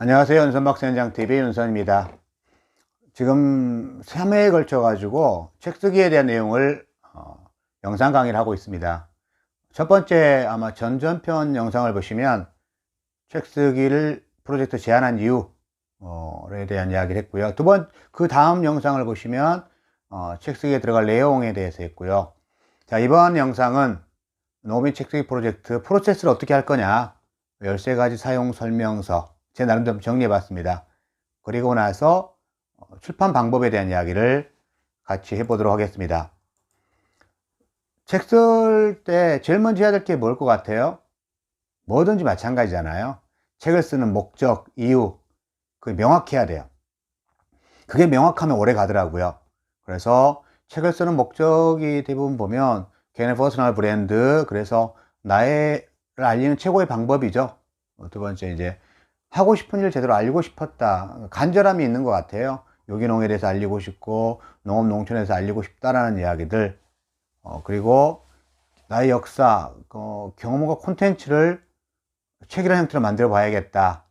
안녕하세요. 윤선박사연장TV 윤선입니다. 지금 3회에 걸쳐 가지고 책 쓰기에 대한 내용을 영상 강의를 하고 있습니다. 첫 번째 아마 전전편 영상을 보시면 책 쓰기를 프로젝트 제안한 이유에 대한 이야기를 했고요. 그 다음 영상을 보시면 책 쓰기에 들어갈 내용에 대해서 했고요. 자, 이번 영상은 농업인 책 쓰기 프로젝트 프로세스를 어떻게 할 거냐, 13가지 사용 설명서 제 나름대로 정리해 봤습니다. 그리고 나서 출판 방법에 대한 이야기를 같이 해보도록 하겠습니다. 책 쓸 때 제일 먼저 해야 될 게 뭘 것 같아요? 뭐든지 마찬가지잖아요. 책을 쓰는 목적, 이유, 그게 명확해야 돼요. 그게 명확하면 오래 가더라고요. 그래서 책을 쓰는 목적이 대부분 보면 개인의 퍼스널 브랜드, 그래서 나를 알리는 최고의 방법이죠. 두 번째, 이제 하고 싶은 일 제대로 알고 싶었다, 간절함이 있는 것 같아요. 유기농에 대해서 알리고 싶고 농업 농촌에 대해서 알리고 싶다라는 이야기들, 그리고 나의 역사, 경험과 콘텐츠를 책이라는 형태로 만들어 봐야겠다.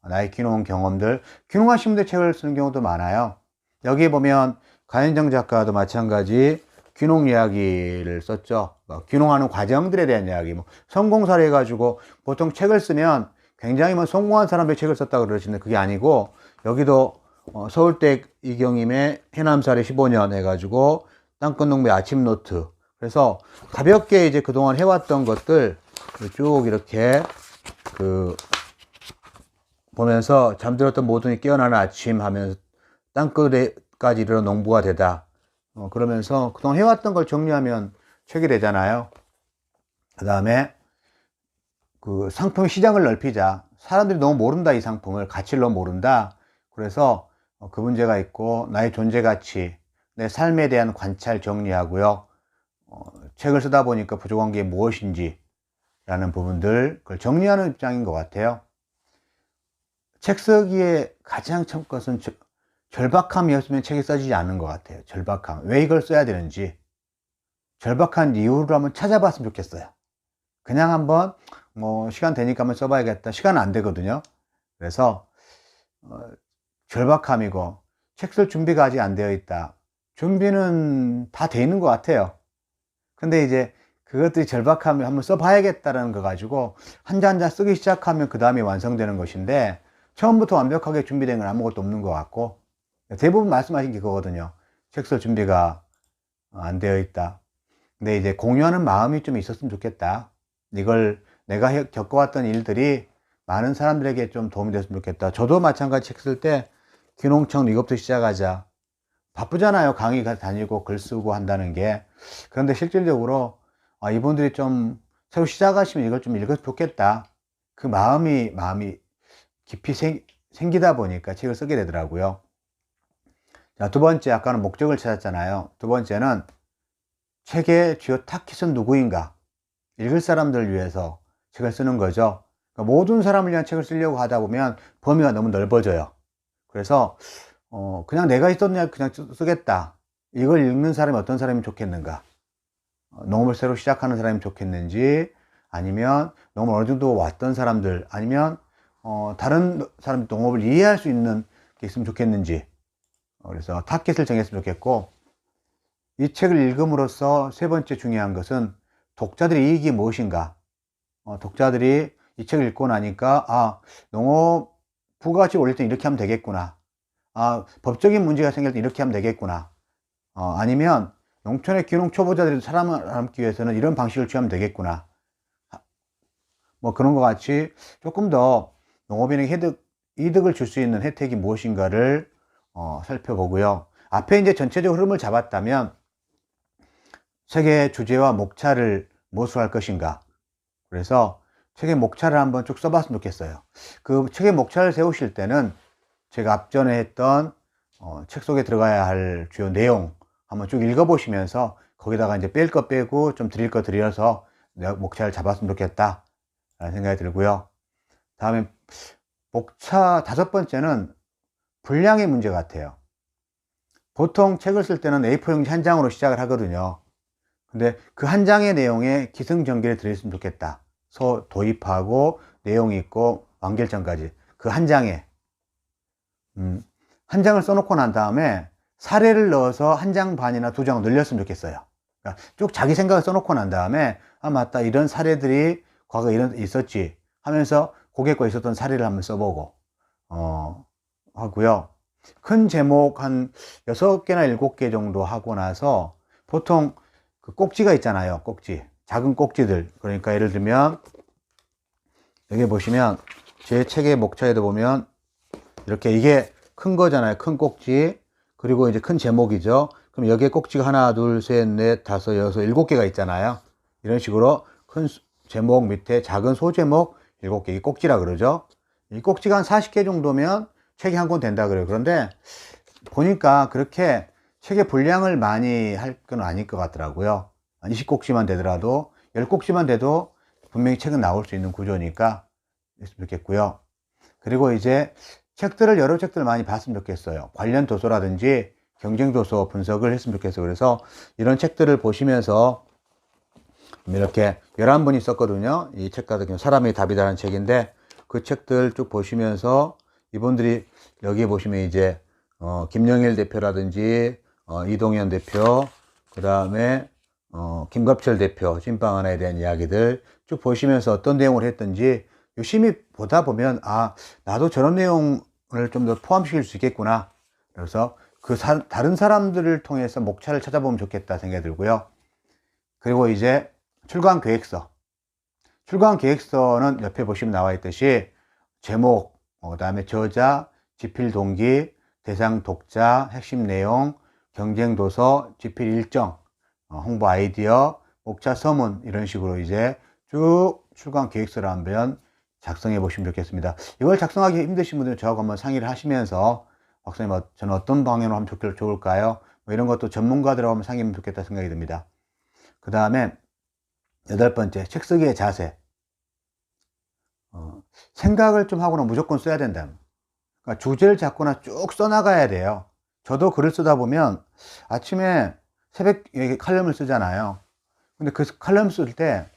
나의 귀농 경험들, 귀농하신 분들 책을 쓰는 경우도 많아요. 여기 보면 가현정 작가도 마찬가지 귀농 이야기를 썼죠. 귀농하는 과정들에 대한 이야기, 성공 사례 가지고 보통 책을 쓰면 굉장히 성공한 사람들이 책을 썼다고 그러시는데 그게 아니고, 여기도 서울대 이경임의 해남살이 15년 해가지고 땅끝 농부의 아침 노트, 그래서 가볍게 이제 그동안 해왔던 것들 쭉 이렇게 보면서 잠들었던 모든이 깨어나는 아침 하면서 땅끝까지 이르러 농부가 되다, 그러면서 그동안 해왔던 걸 정리하면 책이 되잖아요. 그 다음에 상품 시장을 넓히자. 사람들이 너무 모른다, 이 상품을. 가치를 너무 모른다. 그래서 그 문제가 있고, 나의 존재 가치, 내 삶에 대한 관찰 정리하고요. 책을 쓰다 보니까 부족한 게 무엇인지 라는 부분들, 그걸 정리하는 입장인 것 같아요. 책 쓰기에 가장 첫 것은 절박함이 없으면 책이 써지지 않는 것 같아요. 절박함. 왜 이걸 써야 되는지, 절박한 이유를 한번 찾아봤으면 좋겠어요. 그냥 한번 시간 되니까 한번 써봐야겠다, 시간은 안 되거든요. 그래서 절박함이고, 책 쓸 준비가 아직 안 되어 있다. 준비는 다 돼 있는 것 같아요. 근데 이제 그것들이 절박함이 한번 써봐야겠다라는 거 가지고 한 장 한 장 쓰기 시작하면 그 다음에 완성되는 것인데, 처음부터 완벽하게 준비된 건 아무것도 없는 것 같고, 대부분 말씀하신 게 그거거든요. 책 쓸 준비가 안 되어 있다. 근데 이제 공유하는 마음이 좀 있었으면 좋겠다. 이걸 내가 겪어왔던 일들이 많은 사람들에게 좀 도움이 됐으면 좋겠다. 저도 마찬가지 책 쓸 때 귀농청 이것부터 시작하자. 바쁘잖아요. 강의 다니고 글 쓰고 한다는 게. 그런데 실질적으로 이분들이 좀 새로 시작하시면 이걸 좀 읽었으면 좋겠다. 그 마음이 깊이 생기다 보니까 책을 쓰게 되더라고요. 자, 두 번째, 아까는 목적을 찾았잖아요. 두 번째는 책의 주요 타깃은 누구인가? 읽을 사람들을 위해서 책을 쓰는 거죠. 그러니까 모든 사람을 위한 책을 쓰려고 하다 보면 범위가 너무 넓어져요. 그래서 그냥 내가 있었냐 그냥 쓰겠다. 이걸 읽는 사람이 어떤 사람이 좋겠는가? 농업을 새로 시작하는 사람이 좋겠는지, 아니면 농업을 어느 정도 왔던 사람들, 아니면 다른 사람 농업을 이해할 수 있는 게 있으면 좋겠는지, 그래서 타깃을 정했으면 좋겠고, 이 책을 읽음으로써 세 번째 중요한 것은 독자들의 이익이 무엇인가. 독자들이 이 책을 읽고 나니까 농업 부가가치를 올릴 때 이렇게 하면 되겠구나, 법적인 문제가 생길 때 이렇게 하면 되겠구나, 아니면 농촌의 귀농 초보자들이 살아남기 위해서는 이런 방식을 취하면 되겠구나, 그런 것 같이 조금 더 농업인에게 이득을 줄 수 있는 혜택이 무엇인가를 살펴보고요. 앞에 이제 전체적 흐름을 잡았다면 책의 주제와 목차를 무엇으로 할 것인가. 그래서 책의 목차를 한번 쭉 써봤으면 좋겠어요. 그 책의 목차를 세우실 때는 제가 앞전에 했던 책 속에 들어가야 할 주요 내용 한번 쭉 읽어보시면서 거기다가 이제 뺄 거 빼고 좀 드릴 거 드려서 내가 목차를 잡았으면 좋겠다 라는 생각이 들고요. 다음에 목차 다섯 번째는 분량의 문제 같아요. 보통 책을 쓸 때는 A4 용지 한 장으로 시작을 하거든요. 근데 그 한 장의 내용에 기승전결이 들어있으면 좋겠다. 도입하고 내용이 있고 완결점까지 그 한 장에 한 장을 써놓고 난 다음에 사례를 넣어서 한 장 반이나 두 장 늘렸으면 좋겠어요. 그러니까 쭉 자기 생각을 써놓고 난 다음에 아 맞다 이런 사례들이 과거에 이런 있었지 하면서 고객과 있었던 사례를 한번 써보고 하고요. 큰 제목 한 6개나 7개 정도 하고 나서 보통 그 꼭지가 있잖아요. 꼭지. 작은 꼭지들. 그러니까 예를 들면 여기 보시면 제 책의 목차에도 보면 이렇게 이게 큰 거잖아요. 큰 꼭지. 그리고 이제 큰 제목이죠. 그럼 여기에 꼭지가 하나, 둘, 셋, 넷, 다섯, 여섯, 7개가 있잖아요. 이런 식으로 큰 제목 밑에 작은 소제목 7개. 이 꼭지라 그러죠. 이 꼭지가 한 40개 정도면 책이 한 권 된다 그래요. 그런데 보니까 그렇게 책의 분량을 많이 할 건 아닐 것 같더라고요. 20꼭지만 되더라도 10꼭지만 돼도 분명히 책은 나올 수 있는 구조니까 했으면 좋겠고요. 그리고 이제 책들을 여러 책들을 많이 봤으면 좋겠어요. 관련 도서라든지 경쟁 도서 분석을 했으면 좋겠어요. 그래서 이런 책들을 보시면서 이렇게 11분이 썼거든요. 이 책 같은 경우 사람의 답이라는 책인데 그 책들 쭉 보시면서 이분들이 여기 보시면 이제 김영일 대표라든지 이동현 대표, 그 다음에 김갑철 대표 찐빵 하나에 대한 이야기들 쭉 보시면서 어떤 내용을 했던지 유심히 보다 보면 아 나도 저런 내용을 좀 더 포함시킬 수 있겠구나. 그래서 다른 사람들을 통해서 목차를 찾아보면 좋겠다 생각이 들고요. 그리고 이제 출간 계획서는 옆에 보시면 나와 있듯이 제목, 그 다음에 저자, 집필 동기, 대상 독자, 핵심 내용, 경쟁 도서, 집필 일정, 홍보 아이디어, 목차 서문 이런 식으로 이제 쭉 출간 계획서를 한번 작성해 보시면 좋겠습니다. 이걸 작성하기 힘드신 분들은 저하고 한번 상의를 하시면서 박사님 저는 어떤 방향으로 하면 좋을까요? 뭐 이런 것도 전문가들하고 한번 상의하면 좋겠다 생각이 듭니다. 그 다음에 8번째, 책 쓰기의 자세. 생각을 좀 하고는 무조건 써야 된다. 그러니까 주제를 잡거나 쭉 써나가야 돼요. 저도 글을 쓰다 보면 아침에 새벽에 칼럼을 쓰잖아요. 근데 그 칼럼 쓸 때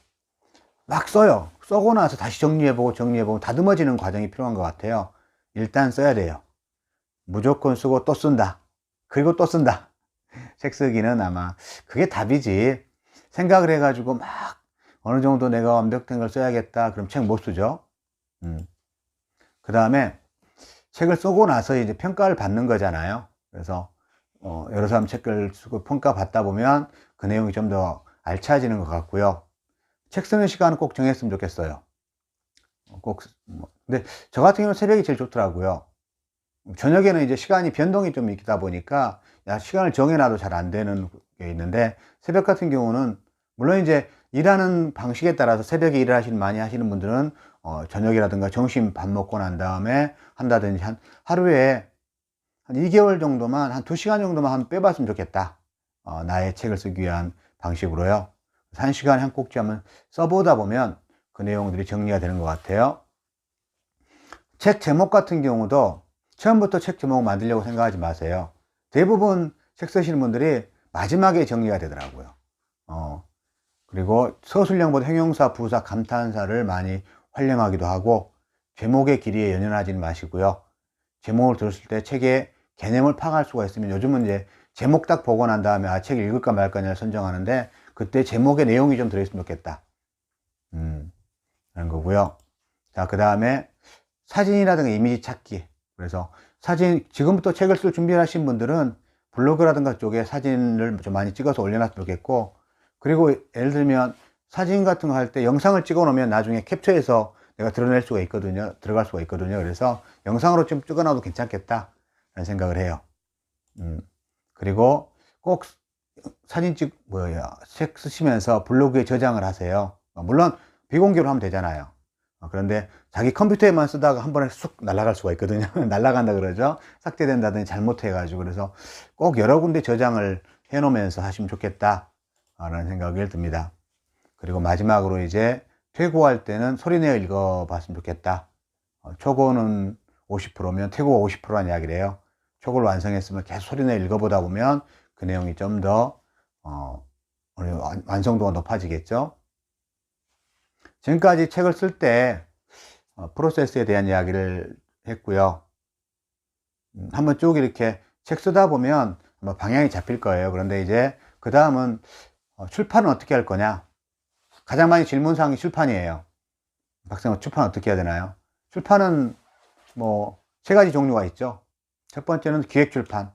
막 써요. 써고 나서 다시 정리해보고 다듬어지는 과정이 필요한 것 같아요. 일단 써야 돼요. 무조건 쓰고 또 쓴다. 그리고 또 쓴다. 책 쓰기는 아마 그게 답이지. 생각을 해가지고 막 어느 정도 내가 완벽한 걸 써야겠다. 그럼 책 못 쓰죠. 그 다음에 책을 쓰고 나서 이제 평가를 받는 거잖아요. 그래서 여러 사람 책을 쓰고 평가 받다 보면 그 내용이 좀 더 알차지는 것 같고요. 책 쓰는 시간은 꼭 정했으면 좋겠어요. 근데 저 같은 경우는 새벽이 제일 좋더라고요. 저녁에는 이제 시간이 변동이 좀 있다 보니까 시간을 정해놔도 잘 안 되는 게 있는데 새벽 같은 경우는 물론 이제 일하는 방식에 따라서 새벽에 일을 많이 하시는 분들은 저녁이라든가 점심 밥 먹고 난 다음에 한다든지 하루에 한 2개월 정도만 한 2시간 정도만 빼봤으면 좋겠다. 나의 책을 쓰기 위한 방식으로요. 1시간에 한 꼭지 한번 써보다 보면 그 내용들이 정리가 되는 것 같아요. 책 제목 같은 경우도 처음부터 책 제목 만들려고 생각하지 마세요. 대부분 책 쓰시는 분들이 마지막에 정리가 되더라고요. 그리고 서술형보다 형용사, 부사, 감탄사를 많이 활용하기도 하고 제목의 길이에 연연하지는 마시고요. 제목을 들었을 때 책의 개념을 파악할 수가 있으면 요즘은 이제 제목 딱 보고 난 다음에 책을 읽을까 말까를 선정하는데 그때 제목의 내용이 좀 들어있으면 좋겠다. 그런 거고요. 자, 그 다음에 사진이라든가 이미지 찾기. 그래서 지금부터 책을 쓸 준비를 하신 분들은 블로그라든가 쪽에 사진을 좀 많이 찍어서 올려놨으면 좋겠고, 그리고 예를 들면 사진 같은 거 할 때 영상을 찍어 놓으면 나중에 캡처해서 내가 들어갈 수가 있거든요. 그래서 영상으로 좀 찍어 놔도 괜찮겠다 라는 생각을 해요. 그리고 꼭 책 쓰시면서 블로그에 저장을 하세요. 물론 비공개로 하면 되잖아요. 그런데 자기 컴퓨터에만 쓰다가 한 번에 쑥 날아갈 수가 있거든요. 날아간다 그러죠. 삭제된다든지 잘못해가지고. 그래서 꼭 여러 군데 저장을 해 놓으면서 하시면 좋겠다 라는 생각이 듭니다. 그리고 마지막으로 이제 퇴고할 때는 소리내어 읽어봤으면 좋겠다. 초고는 50%면 퇴고가 50%라는 이야기를 해요. 초고를 완성했으면 계속 소리내어 읽어보다 보면 그 내용이 좀 더 완성도가 높아지겠죠. 지금까지 책을 쓸 때 프로세스에 대한 이야기를 했고요. 한번 쭉 이렇게 책 쓰다 보면 아마 방향이 잡힐 거예요. 그런데 이제 그 다음은 출판은 어떻게 할 거냐. 가장 많이 질문사항이 출판이에요. 박사님, 출판 어떻게 해야 되나요? 출판은 뭐 세 가지 종류가 있죠. 첫 번째는 기획출판.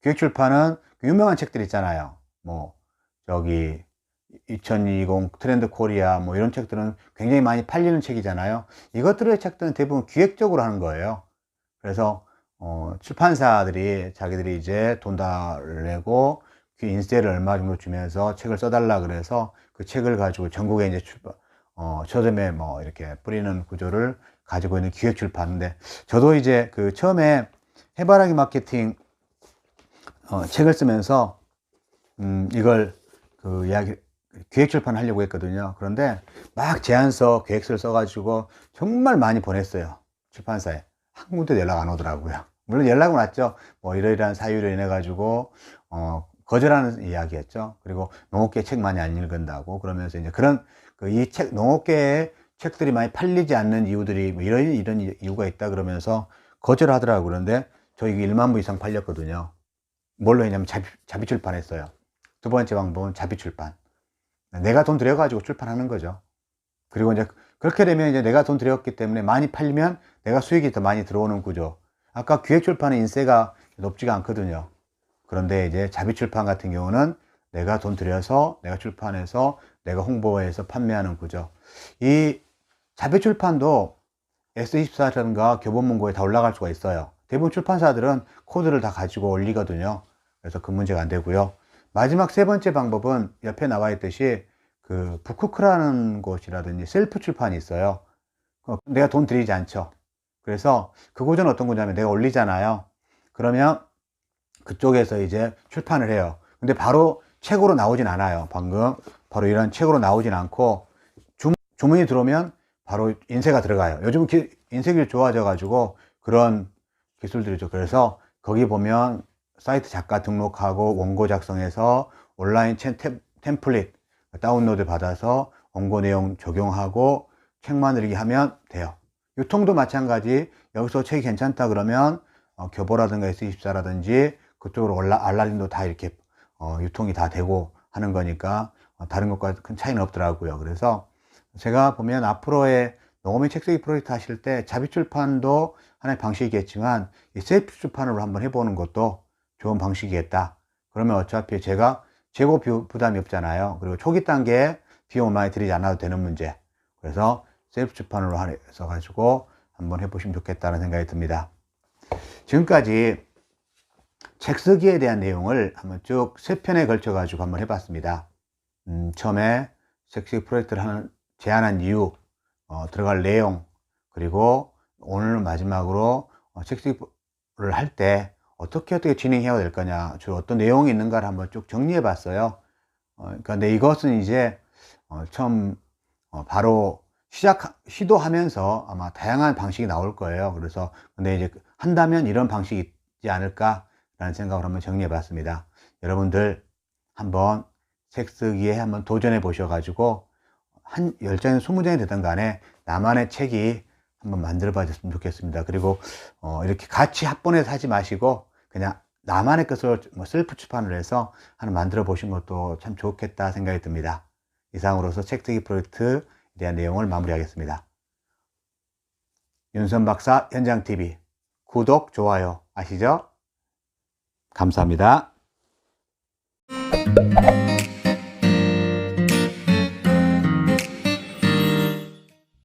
기획출판은 유명한 책들 있잖아요. 뭐 저기 2020 트렌드 코리아 뭐 이런 책들은 굉장히 많이 팔리는 책이잖아요. 이것들의 책들은 대부분 기획적으로 하는 거예요. 그래서 출판사들이 자기들이 이제 돈 다 내고 그 인세를 얼마 정도 주면서 책을 써달라 그래서 그 책을 가지고 전국에 이제 서점에 뭐 이렇게 뿌리는 구조를 가지고 있는 기획 출판인데, 저도 이제 그 처음에 해바라기 마케팅 책을 쓰면서 이걸 그 이야기 기획 출판 하려고 했거든요. 그런데 막 제안서 계획서를 써가지고 정말 많이 보냈어요. 출판사에. 한 군데 연락 안 오더라고요. 물론 연락은 왔죠. 뭐 이러이러한 사유로 인해 가지고 거절하는 이야기였죠. 그리고 농업계 책 많이 안 읽는다고 그러면서 이제 그런 이 책 농업계의 책들이 많이 팔리지 않는 이유들이 뭐 이런 이유가 있다 그러면서 거절하더라고요. 그런데 저희 1만 부 이상 팔렸거든요. 뭘로 했냐면 자비 출판했어요. 두 번째 방법은 자비 출판. 내가 돈 들여가지고 출판하는 거죠. 그리고 이제 그렇게 되면 이제 내가 돈 들였기 때문에 많이 팔리면 내가 수익이 더 많이 들어오는 구조. 아까 기획 출판의 인세가 높지가 않거든요. 그런데 이제 자비 출판 같은 경우는 내가 돈 들여서 내가 출판해서 내가 홍보해서 판매하는 구조. 이 자비 출판도 S24라든가 교보문고에 다 올라갈 수가 있어요. 대부분 출판사들은 코드를 다 가지고 올리거든요. 그래서 그 문제가 안 되고요. 마지막 세 번째 방법은 옆에 나와 있듯이 그 북쿠크라는 곳이라든지 셀프 출판이 있어요. 내가 돈 들이지 않죠. 그래서 그 구조는 어떤 거냐면 내가 올리잖아요. 그러면 그쪽에서 이제 출판을 해요. 근데 바로 책으로 나오진 않아요. 방금 바로 이런 책으로 나오진 않고 주문이 들어오면 바로 인쇄가 들어가요. 요즘 인쇄기술이 좋아져 가지고 그런 기술들이죠. 그래서 거기 보면 사이트 작가 등록하고 원고 작성해서 온라인 템플릿 다운로드 받아서 원고 내용 적용하고 책 만들기 하면 돼요. 유통도 마찬가지. 여기서 책이 괜찮다 그러면 교보라든가 S24라든지 그쪽으로 알라딘도 다 이렇게 유통이 다 되고 하는 거니까 다른 것과 큰 차이는 없더라고요. 그래서 제가 보면 앞으로의 농어민 책쓰기 프로젝트 하실 때 자비 출판도 하나의 방식이겠지만 이 셀프 출판으로 한번 해보는 것도 좋은 방식이겠다. 그러면 어차피 제가 재고 부담이 없잖아요. 그리고 초기 단계에 비용을 많이 들이지 않아도 되는 문제. 그래서 셀프 출판으로 해서 가지고 한번 해보시면 좋겠다는 생각이 듭니다. 지금까지 책 쓰기에 대한 내용을 한번 쭉 3편에 걸쳐 가지고 한번 해봤습니다. 처음에 책쓰기 프로젝트를 제안한 이유, 들어갈 내용, 그리고 오늘 마지막으로 책쓰기를 할 때 어떻게 진행해야 될 거냐, 주로 어떤 내용이 있는가를 한번 쭉 정리해 봤어요. 근데 이것은 이제 처음 바로 시도하면서 아마 다양한 방식이 나올 거예요. 그래서 근데 이제 한다면 이런 방식이 있지 않을까라는 생각을 한번 정리해 봤습니다. 여러분들 한번 책 쓰기에 한번 도전해 보셔가지고 한 10장이든 20장이 되든 간에 나만의 책이 한번 만들어 봐줬으면 좋겠습니다. 그리고 이렇게 같이 합본해서 하지 마시고 그냥 나만의 것을 셀프 출판을 해서 하나 만들어 보신 것도 참 좋겠다 생각이 듭니다. 이상으로서 책쓰기 프로젝트에 대한 내용을 마무리하겠습니다. 윤선 박사 현장TV 구독, 좋아요 아시죠? 감사합니다.